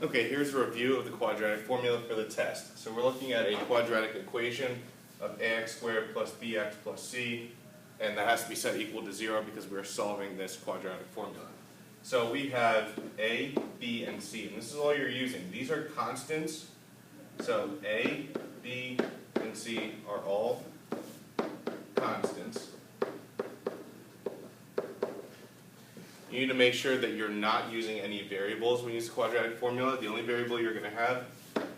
Okay, here's a review of the quadratic formula for the test. So we're looking at a quadratic equation of ax squared plus bx plus c, and that has to be set equal to 0 because we're solving this quadratic formula. So we have a, b, and c, and this is all you're using. These are constants, so a, b, and c are all constants. You need to make sure that you're not using any variables when you use the quadratic formula. The only variable you're going to have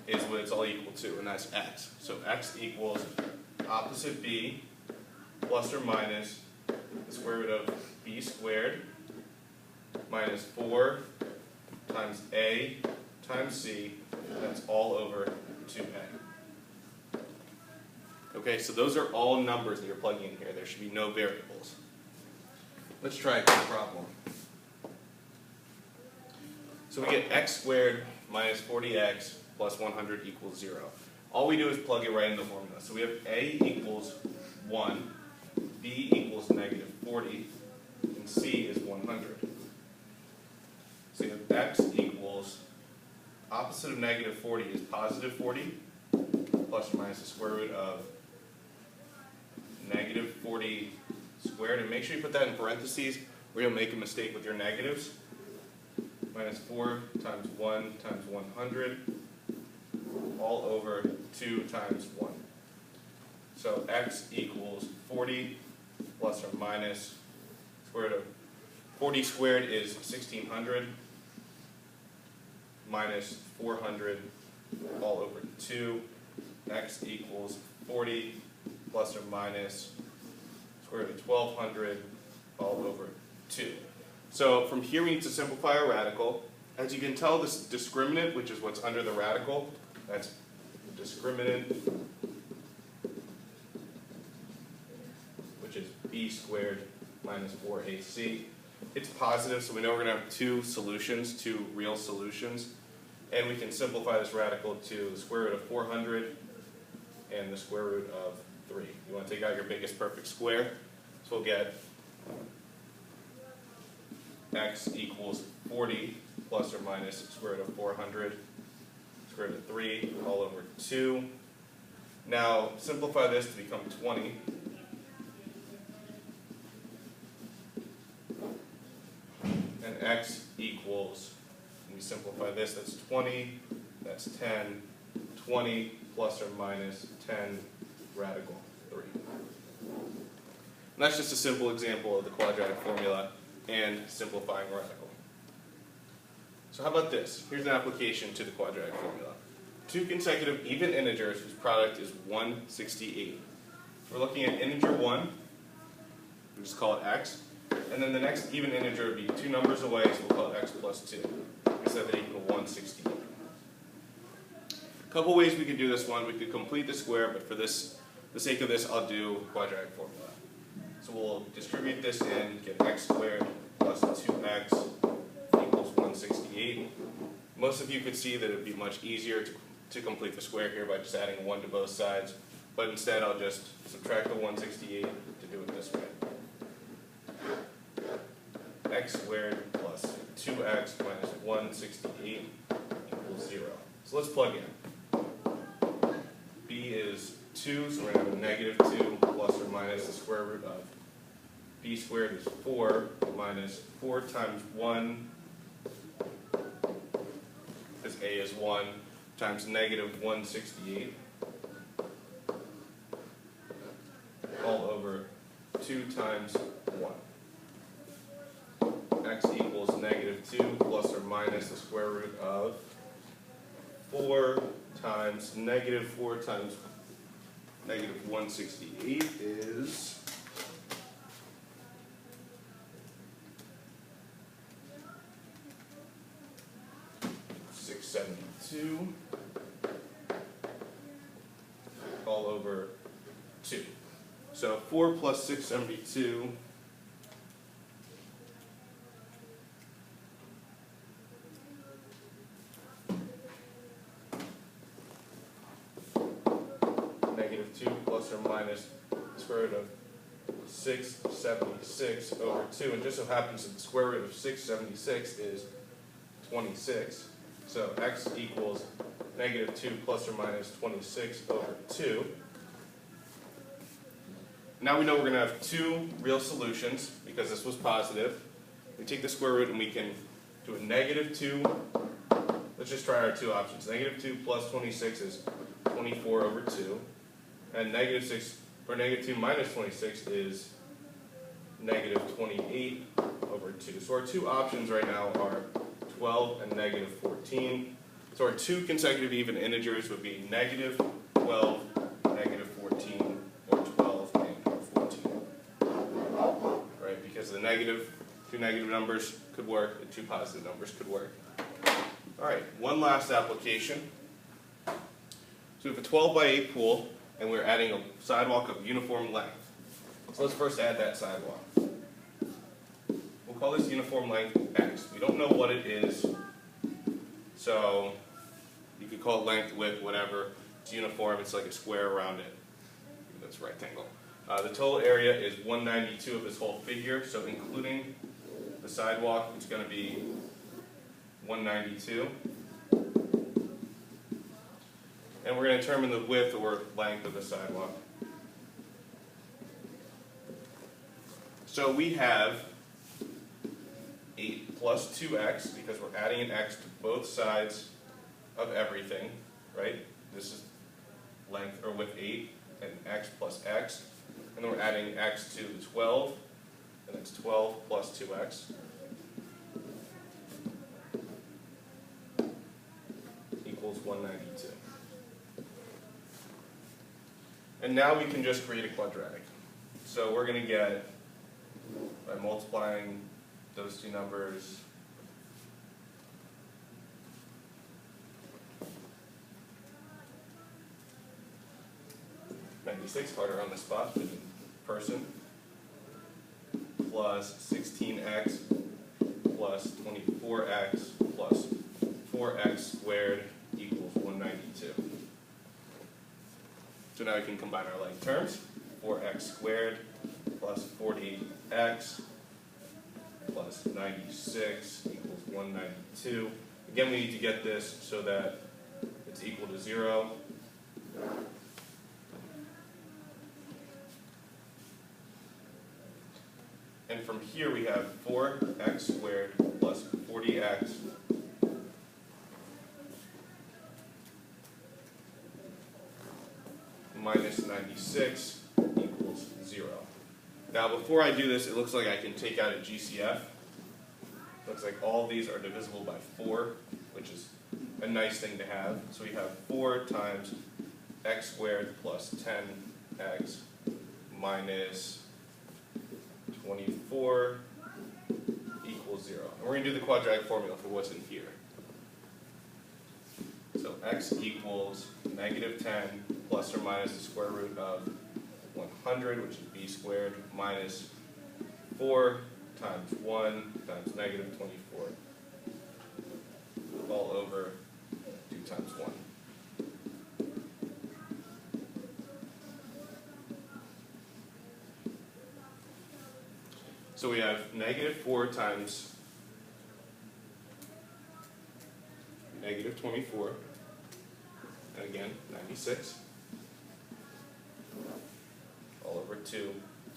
is what it's all equal to, and that's x. So x equals opposite b plus or minus the square root of b squared minus 4 times a times c, that's all over 2a. Okay, so those are all numbers that you're plugging in here. There should be no variables. Let's try a quick problem. So we get x squared minus 40x plus 100 equals 0. All we do is plug it right in the formula. So we have a equals 1, b equals negative 40, and c is 100. So you have x equals, opposite of negative 40 is positive 40, plus or minus the square root of negative 40 squared. And make sure you put that in parentheses, or you'll make a mistake with your negatives. Minus 4 times 1 times 100, all over 2 times 1. So x equals 40 plus or minus square root of 40 squared is 1600 minus 400 all over 2. X equals 40 plus or minus square root of 1200 all over 2. So from here we need to simplify our radical. As you can tell, this discriminant, which is what's under the radical, that's discriminant, which is b squared minus 4ac. It's positive, so we know we're going to have two solutions, two real solutions. And we can simplify this radical to the square root of 400 and the square root of 3. You want to take out your biggest perfect square, so we'll get x equals 40 plus or minus square root of 400, square root of 3, all over 2. Now simplify this to become 20. And x equals, when we simplify this, that's 20, that's 10, 20 plus or minus 10 radical 3. And that's just a simple example of the quadratic formula and simplifying a radical. So how about this? Here's an application to the quadratic formula. Two consecutive even integers whose product is 168. We're looking at integer 1, we just call it x, and then the next even integer would be two numbers away, so we'll call it x plus 2. We set that equal to 168. A couple ways we could do this one. We could complete the square, but for the sake of this, I'll do quadratic formula. So we'll distribute this in, get x squared plus 2x equals 168. Most of you could see that it would be much easier to complete the square here by just adding 1 to both sides, but instead I'll just subtract the 168 to do it this way. X squared plus 2x minus 168 equals 0. So let's plug in. B is 2, so we're going to have a negative 2 plus or minus the square root of b squared is 4 minus 4 times 1, because a is 1, times negative 168, all over 2 times 1. X equals negative 2 plus or minus the square root of 4 times negative 4 times negative 168 is 672 all over 2. So 4 plus 672 negative 2 plus or minus the square root of 676 over 2, and just so happens that the square root of 676 is 26. So x equals negative 2 plus or minus 26 over 2. Now we know we're going to have two real solutions because this was positive. We take the square root and we can do a negative 2. Let's just try our two options. Negative 2 plus 26 is 24 over 2. And negative 6, or negative 2 minus 26 is negative 28 over 2. So our two options right now are 12 and negative 14. So our two consecutive even integers would be negative 12, negative 14, or 12 and 14. Right? Because the two negative numbers could work, the two positive numbers could work. Alright, one last application. So we have a 12 by 8 pool, and we're adding a sidewalk of uniform length. So let's first add that sidewalk. We'll call this uniform length x. We don't know what it is, so you could call it length, width, whatever. It's uniform, it's like a square around it. That's rectangle. The total area is 192 of this whole figure, so including the sidewalk, it's going to be 192. And we're going to determine the width or length of the sidewalk. So we have 8 plus 2x, because we're adding an x to both sides of everything, right? This is length or width 8, and x plus x. And then we're adding x to the 12, and that's 12 plus 2x. Equals 192. And now we can just create a quadratic. So we're going to get, by multiplying those two numbers, harder on the spot than in person, plus 16x plus 24x plus 4x squared equals 192. So now we can combine our like terms. 4x squared plus 40x plus 96 equals 192. Again, we need to get this so that it's equal to 0. And from here we have 4x squared plus 40x minus 96 equals 0. Now before I do this, it looks like I can take out a GCF. Looks like all of these are divisible by 4, which is a nice thing to have. So we have 4 times x squared plus 10x minus 24 equals 0. And we're going to do the quadratic formula for what's in here. So x equals negative 10 plus or minus the square root of 100, which is b squared, minus 4 times 1 times negative 24, all over 2 times 1. So we have negative 4 times negative 24, and again, 96, all over 2. So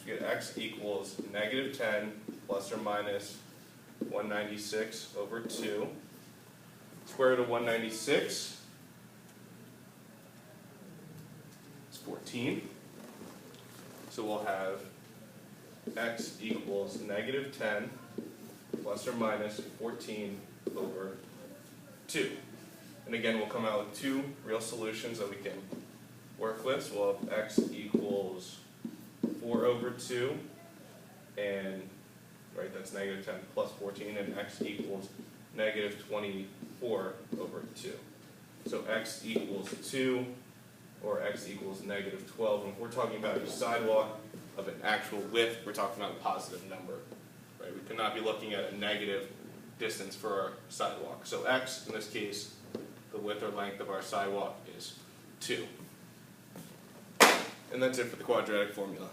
we get x equals negative 10 plus or minus 196 over 2. Square root of 196 is 14. So we'll have x equals negative 10 plus or minus 14 over 2. And again, we'll come out with two real solutions that we can work with. So we'll have x equals 4 over 2, and right, that's negative 10 plus 14, and x equals negative 24 over 2. So x equals 2, or x equals negative 12. And if we're talking about a sidewalk of an actual width, we're talking about a positive number. Right? We cannot be looking at a negative distance for our sidewalk. So x, in this case, the width or length of our sidewalk is 2. And that's it for the quadratic formula.